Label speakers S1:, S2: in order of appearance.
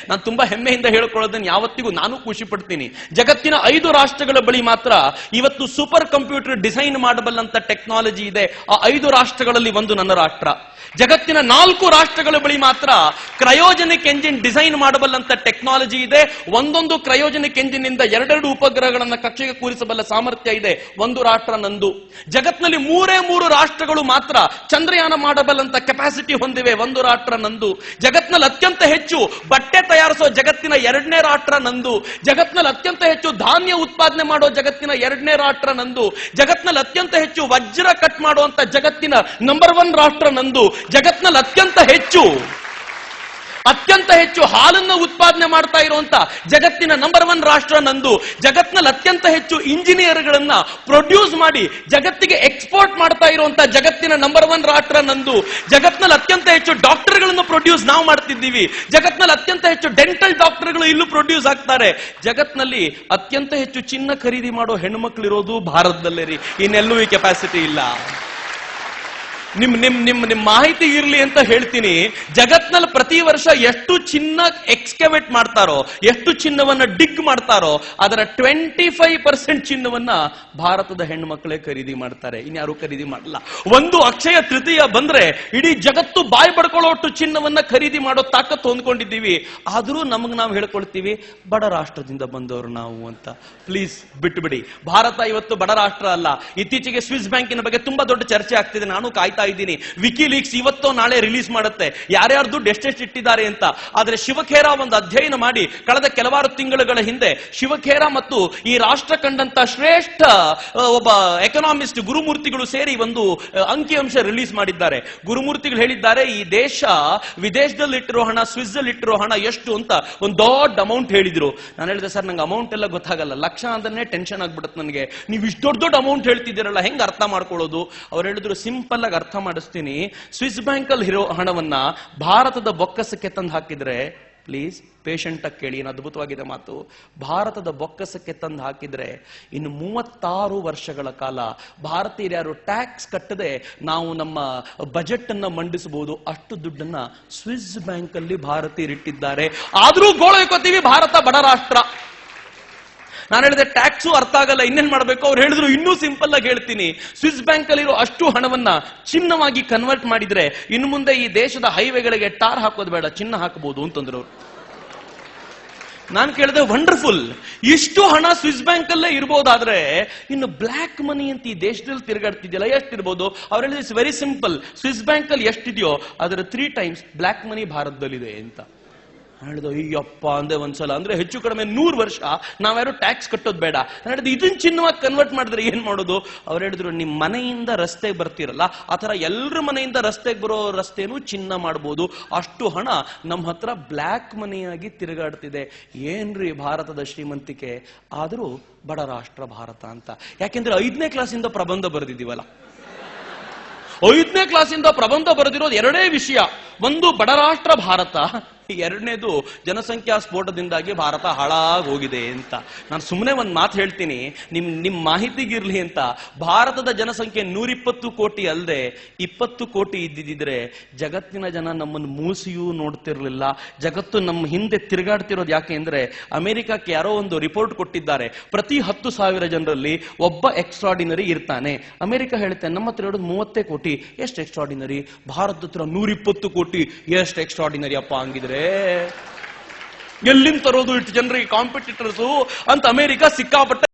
S1: ನಾನು ತುಂಬಾ ಹೆಮ್ಮೆಯಿಂದ ಹೇಳ್ಕೊಳ್ಳೋದನ್ನು ಯಾವತ್ತಿಗೂ ನಾನು ಖುಷಿ ಪಡ್ತೀನಿ. ಜಗತ್ತಿನ 5 ರಾಷ್ಟ್ರಗಳ ಬಳಿ ಮಾತ್ರ ಇವತ್ತು ಸೂಪರ್ ಕಂಪ್ಯೂಟರ್ ಡಿಸೈನ್ ಮಾಡಬಲ್ಲಂತ ಟೆಕ್ನಾಲಜಿ ಇದೆ. ಆ 5 ರಾಷ್ಟ್ರಗಳಲ್ಲಿ ಒಂದು ನನ್ನ ರಾಷ್ಟ್ರ. ಜಗತ್ತಿನ 4 ರಾಷ್ಟ್ರಗಳ ಬಳಿ ಮಾತ್ರ ಕ್ರಯೋಜನಿಕ್ ಎಂಜಿನ್ ಡಿಸೈನ್ ಮಾಡಬಲ್ಲಂತ ಟೆಕ್ನಾಲಜಿ ಇದೆ. ಒಂದೊಂದು ಕ್ರಯೋಜನಿಕ್ ಎಂಜಿನ್ ಇಂದ 2 ಉಪಗ್ರಹಗಳನ್ನ ಕಕ್ಷೆಗೆ ಕೂರಿಸಬಲ್ಲ ಸಾಮರ್ಥ್ಯ ಇದೆ. ಒಂದು ರಾಷ್ಟ್ರ ನಂದು. ಜಗತ್ತಿನಲ್ಲಿ 3 ರಾಷ್ಟ್ರಗಳು ಮಾತ್ರ ಚಂದ್ರಯಾನ ಮಾಡಬಲ್ಲಂತ ಕೆಪಾಸಿಟಿ ಹೊಂದಿವೆ. ಒಂದು ರಾಷ್ಟ್ರ ನಂದು. ಜಗತ್ತಿನಲ್ಲಿ ಅತ್ಯಂತ ಹೆಚ್ಚು ಬಟ್ಟೆ ತಯಾರಿಸೋ ಜಗತ್ತಿನ 2ನೇ ರಾಷ್ಟ್ರ ನಂದು. ಜಗತ್ತಿನಲ್ಲಿ ಅತ್ಯಂತ ಹೆಚ್ಚು ಧಾನ್ಯ ಉತ್ಪಾದನೆ ಮಾಡೋ ಜಗತ್ತಿನ 2ನೇ ರಾಷ್ಟ್ರ ನಂದು. ಜಗತ್ತಿನಲ್ಲಿ ಅತ್ಯಂತ ಹೆಚ್ಚು ವಜ್ರ ಕಟ್ ಮಾಡುವಂತ ಜಗತ್ತಿನ ನಂಬರ್ 1 ರಾಷ್ಟ್ರ ನಂದು. ಜಗತ್ತಿನಲ್ಲಿ ಅತ್ಯಂತ ಹೆಚ್ಚು ಹಾಲನ್ನು ಉತ್ಪಾದನೆ ಮಾಡ್ತಾ ಇರುವಂತ ಜಗತ್ತಿನ ನಂಬರ್ 1 ರಾಷ್ಟ್ರ ನಂದು. ಜಗತ್ತಿನಲ್ಲಿ ಅತ್ಯಂತ ಹೆಚ್ಚು ಇಂಜಿನಿಯರ್ಗಳನ್ನ ಪ್ರೊಡ್ಯೂಸ್ ಮಾಡಿ ಜಗತ್ತಿಗೆ ಎಕ್ಸ್ಪೋರ್ಟ್ ಮಾಡ್ತಾ ಇರುವಂತ ಜಗತ್ತಿನ ನಂಬರ್ 1 ರಾಷ್ಟ್ರ ನಂದು. ಜಗತ್ತಿನಲ್ಲಿ ಅತ್ಯಂತ ಹೆಚ್ಚು ಡಾಕ್ಟರ್ಗಳನ್ನು ಪ್ರೊಡ್ಯೂಸ್ ನಾವು ಮಾಡ್ತಿದ್ದೀವಿ. ಜಗತ್ತಿನಲ್ಲಿ ಅತ್ಯಂತ ಹೆಚ್ಚು ಡೆಂಟಲ್ ಡಾಕ್ಟರ್ಗಳು ಇಲ್ಲೂ ಪ್ರೊಡ್ಯೂಸ್ ಆಗ್ತಾರೆ. ಜಗತ್ತಿನಲ್ಲಿ ಅತ್ಯಂತ ಹೆಚ್ಚು ಚಿನ್ನ ಖರೀದಿ ಮಾಡೋ ಹೆಣ್ಮಕ್ಳು ಇರೋದು ಭಾರತದಲ್ಲೇ ರೀ. ಇನ್ನೆಲ್ಲೂ ಈ ಕೆಪಾಸಿಟಿ ಇಲ್ಲ. ನಿಮ್ ಮಾಹಿತಿ ಇರ್ಲಿ ಅಂತ ಹೇಳ್ತೀನಿ. ಜಗತ್ನಲ್ಲಿ ಪ್ರತಿ ವರ್ಷ ಎಷ್ಟು ಚಿನ್ನ ಎಕ್ಸ್ಕವೇಟ್ ಮಾಡ್ತಾರೋ, ಎಷ್ಟು ಚಿನ್ನವನ್ನ ಡಿಗ್ ಮಾಡ್ತಾರೋ, ಅದರ 25% ಚಿನ್ನವನ್ನ ಭಾರತದ ಹೆಣ್ಮಕ್ಳೇ ಖರೀದಿ ಮಾಡ್ತಾರೆ. ಇನ್ಯಾರು ಖರೀದಿ ಮಾಡಲ್ಲ. ಒಂದು ಅಕ್ಷಯ ತೃತೀಯ ಬಂದ್ರೆ ಇಡೀ ಜಗತ್ತು ಬಾಯಿ ಪಡ್ಕೊಳ್ಳೋಷ್ಟು ಚಿನ್ನವನ್ನ ಖರೀದಿ ಮಾಡೋ ತಾಕತ್ತು ಹೊಂದ್ಕೊಂಡಿದ್ದೀವಿ. ಆದ್ರೂ ನಮಗ್ ನಾವು ಹೇಳ್ಕೊಳ್ತೀವಿ ಬಡ ರಾಷ್ಟ್ರದಿಂದ ಬಂದವರು ನಾವು ಅಂತ. ಪ್ಲೀಸ್ ಬಿಟ್ಬಿಡಿ. ಭಾರತ ಇವತ್ತು ಬಡ ರಾಷ್ಟ್ರ ಅಲ್ಲ. ಇತ್ತೀಚೆಗೆ ಸ್ವಿಸ್ ಬ್ಯಾಂಕಿನ ಬಗ್ಗೆ ತುಂಬಾ ದೊಡ್ಡ ಚರ್ಚೆ ಆಗ್ತಿದೆ. ನಾನು ಕಾಯ್ತಾ ಇದ್ದೀನಿ. ವಿಕಿಲೀಕ್ಸ್ ಇವತ್ತೋ ನಾಳೆ ರಿಲೀಸ್ ಮಾಡುತ್ತೆ ಯಾರ್ಯಾರು ದುಡ್ಡು ಎಷ್ಟೆಷ್ಟು ಇಟ್ಟಿದ್ದಾರೆ ಅಂತ. ಆದ್ರೆ ಶಿವಖೇರಾ ಒಂದು ಅಧ್ಯಯನ ಮಾಡಿ ಕಳೆದ ಕೆಲವಾರು ತಿಂಗಳುಗಳ ಹಿಂದೆ ಶಿವಖೇರಾ ಮತ್ತು ಈ ರಾಷ್ಟ್ರ ಕಂಡಂತ ಶ್ರೇಷ್ಠ ಒಬ್ಬ ಎಕನಾಮಿಸ್ಟ್ ಗುರುಮೂರ್ತಿಗಳು ಸೇರಿ ಒಂದು ಅಂಕಿಅಂಶ ರಿಲೀಸ್ ಮಾಡಿದ್ದಾರೆ. ಗುರುಮೂರ್ತಿಗಳು ಹೇಳಿದ್ದಾರೆ, ಈ ದೇಶ ವಿದೇಶದಲ್ಲಿ ಇಟ್ಟಿರೋ ಹಣ, ಸ್ವಿಸ್ ಅಲ್ಲಿ ಇಟ್ಟಿರೋ ಹಣ ಎಷ್ಟು ಅಂತ ಒಂದು ದೊಡ್ಡ ಅಮೌಂಟ್ ಹೇಳಿದ್ರು. ನಾನು ಹೇಳಿದೆ, ಸರ್ ನಂಗೆ ಅಮೌಂಟ್ ಎಲ್ಲ ಗೊತ್ತಾಗಲ್ಲ, ಲಕ್ಷ ಅಂದ್ರೆ ಟೆನ್ಷನ್ ಆಗ್ಬಿಡುತ್ತೆ ನನಗೆ. ನೀವು ಇಷ್ಟು ದೊಡ್ಡ ಅಮೌಂಟ್ ಹೇಳ್ತಿದ್ದೀರಲ್ಲ, ಹೆಂಗ್ ಅರ್ಥ ಮಾಡ್ಕೊಳ್ಳೋದು? ಅವ್ರು ಹೇಳಿದ್ರು, ಸಿಂಪಲ್ ಆಗಿ ಅರ್ಥ ಮಾಡಿಸ್ತೀನಿ. ಸ್ವಿಸ್ ಬ್ಯಾಂಕ್ ಅಲ್ಲಿ ಇರೋ ಹಣವನ್ನ ಭಾರತದ ಬೊಕ್ಕಸಕ್ಕೆ ತಂದು ಹಾಕಿದ್ರೆ, ಪ್ಲೀಸ್ ಪೇಷಂಟ್ ಆಗಿ ಕೇಳಿ, ಏನು ಅದ್ಭುತವಾಗಿದೆ ಮಾತು. ಭಾರತದ ಬೊಕ್ಕಸಕ್ಕೆ ತಂದು ಹಾಕಿದ್ರೆ ಇನ್ನು 36 ವರ್ಷಗಳ ಕಾಲ ಭಾರತೀಯರು ಟ್ಯಾಕ್ಸ್ ಕಟ್ಟದೆ ನಾವು ನಮ್ಮ ಬಜೆಟ್ ಅನ್ನ ಮಂಡಿಸಬಹುದು. ಅಷ್ಟು ದುಡ್ಡನ್ನ ಸ್ವಿಸ್ ಬ್ಯಾಂಕ್ ಅಲ್ಲಿ ಭಾರತೀಯರಿಟ್ಟಿದ್ದಾರೆ. ಆದ್ರೂ ಗೋಳೈಕೋತೀವಿ, ಭಾರತ ಬಡ ರಾಷ್ಟ್ರ. ನಾನು ಹೇಳಿದೆ ಟ್ಯಾಕ್ಸು ಅರ್ಥ ಆಗಲ್ಲ, ಇನ್ನೇನ್ ಮಾಡ್ಬೇಕು? ಅವ್ರು ಹೇಳಿದ್ರು, ಇನ್ನೂ ಸಿಂಪಲ್ ಆಗಿ ಹೇಳ್ತೀನಿ, ಸ್ವಿಸ್ ಬ್ಯಾಂಕ್ ಅಲ್ಲಿರೋ ಅಷ್ಟು ಹಣವನ್ನ ಚಿನ್ನವಾಗಿ ಕನ್ವರ್ಟ್ ಮಾಡಿದ್ರೆ ಇನ್ನು ಮುಂದೆ ಈ ದೇಶದ ಹೈವೇಗಳಿಗೆ ಟಾರ್ ಹಾಕೋದು ಬೇಡ, ಚಿನ್ನ ಹಾಕಬಹುದು ಅಂತಂದ್ರು. ನಾನು ಕೇಳಿದೆ, ವಂಡರ್ಫುಲ್, ಇಷ್ಟು ಹಣ ಸ್ವಿಸ್ ಬ್ಯಾಂಕ್ ಅಲ್ಲೇ ಇರ್ಬೋದಾದ್ರೆ ಇನ್ನು ಬ್ಲಾಕ್ ಮನಿ ಅಂತ ಈ ದೇಶದಲ್ಲಿ ತಿರುಗಾಡ್ತಿದ್ಯಲ್ಲ ಎಷ್ಟಿರ್ಬೋದು? ಅವ್ರು ಹೇಳಿದ್ರೆ, it's very simple, Swiss bank ಅಲ್ಲಿ ಎಷ್ಟಿದೆಯೋ ಅದರ 3 times ಬ್ಲಾಕ್ ಮನಿ ಭಾರತದಲ್ಲಿದೆ ಅಂತ ಹೇಳಿದ. ಅಯ್ಯಪ್ಪ ಅಂದೆ ಒಂದ್ಸಲ. ಅಂದ್ರೆ ಹೆಚ್ಚು ಕಡಿಮೆ 100 ವರ್ಷ ನಾವ್ಯಾರು ಟ್ಯಾಕ್ಸ್ ಕಟ್ಟೋದು ಬೇಡ. ಹೇಳಿದ, ಇದನ್ನ ಚಿನ್ನವಾಗಿ ಕನ್ವರ್ಟ್ ಮಾಡಿದ್ರೆ ಏನ್ ಮಾಡೋದು? ಅವ್ರು ಹೇಳಿದ್ರು, ನಿಮ್ ಮನೆಯಿಂದ ರಸ್ತೆಗೆ ಬರ್ತಿರಲ್ಲ, ಆ ತರ ಎಲ್ಲರ ಮನೆಯಿಂದ ರಸ್ತೆಗೆ ಬರೋ ರಸ್ತೆನೂ ಚಿನ್ನ ಮಾಡ್ಬೋದು. ಅಷ್ಟು ಹಣ ನಮ್ಮ ಹತ್ರ ಬ್ಲ್ಯಾಕ್ ಮನಿಯಾಗಿ ತಿರುಗಾಡ್ತಿದೆ. ಏನ್ರಿ ಭಾರತದ ಶ್ರೀಮಂತಿಕೆ! ಆದ್ರೂ ಬಡ ರಾಷ್ಟ್ರ ಭಾರತ ಅಂತ. ಯಾಕೆಂದ್ರೆ 5ನೇ ಕ್ಲಾಸಿಂದ ಪ್ರಬಂಧ ಬರೆದಿದ್ದೀವಲ್ಲ. 5ನೇ ಕ್ಲಾಸಿಂದ ಪ್ರಬಂಧ ಬರೆದಿರೋದು 2 ವಿಷಯ. ಒಂದು, ಬಡ ರಾಷ್ಟ್ರ ಭಾರತ. 2ನೇದು, ಜನಸಂಖ್ಯಾ ಸ್ಫೋಟದಿಂದಾಗಿ ಭಾರತ ಹಾಳಾಗಿ ಹೋಗಿದೆ ಅಂತ. ನಾನು ಸುಮ್ಮನೆ ಒಂದು ಮಾತು ಹೇಳ್ತೀನಿ, ನಿಮ್ ಮಾಹಿತಿಗಿರ್ಲಿ ಅಂತ. ಭಾರತದ ಜನಸಂಖ್ಯೆ 120 ಕೋಟಿ ಅಲ್ಲದೆ 20 ಕೋಟಿ ಇದ್ದಿದ್ರೆ ಜಗತ್ತಿನ ಜನ ನಮ್ಮನ್ನು ಮೂಸಿಯೂ ನೋಡ್ತಿರ್ಲಿಲ್ಲ. ಜಗತ್ತು ನಮ್ಮ ಹಿಂದೆ ತಿರುಗಾಡ್ತಿರೋದು ಯಾಕೆ ಅಂದ್ರೆ, ಅಮೆರಿಕಕ್ಕೆ ಯಾರೋ ಒಂದು ರಿಪೋರ್ಟ್ ಕೊಟ್ಟಿದ್ದಾರೆ, ಪ್ರತಿ 10,000 ಜನರಲ್ಲಿ ಒಬ್ಬ ಎಕ್ಸ್ಟ್ರಾರ್ಡಿನರಿ ಇರ್ತಾನೆ. ಅಮೆರಿಕ ಹೇಳುತ್ತೆ, ನಮ್ಮ ಹತ್ರ ಇರೋದು 30 ಕೋಟಿ, ಎಷ್ಟು ಎಕ್ಸ್ಟ್ರಾರ್ಡಿನರಿ? ಭಾರತದ ಹತ್ರ 120 ಕೋಟಿ, ಎಷ್ಟು ಎಕ್ಸ್ಟ್ರಾರ್ಡಿನರಿ ಅಪ್ಪ ಹಂಗಿದ್ರೆ. ಎಲ್ಲಿಂದ ತರೋದು ಇಷ್ಟು ಜನರಿಗೆ ಕಾಂಪಿಟೇಟರ್ಸು ಅಂತ ಅಮೆರಿಕ ಸಿಕ್ಕಾಪಟ್ಟೆ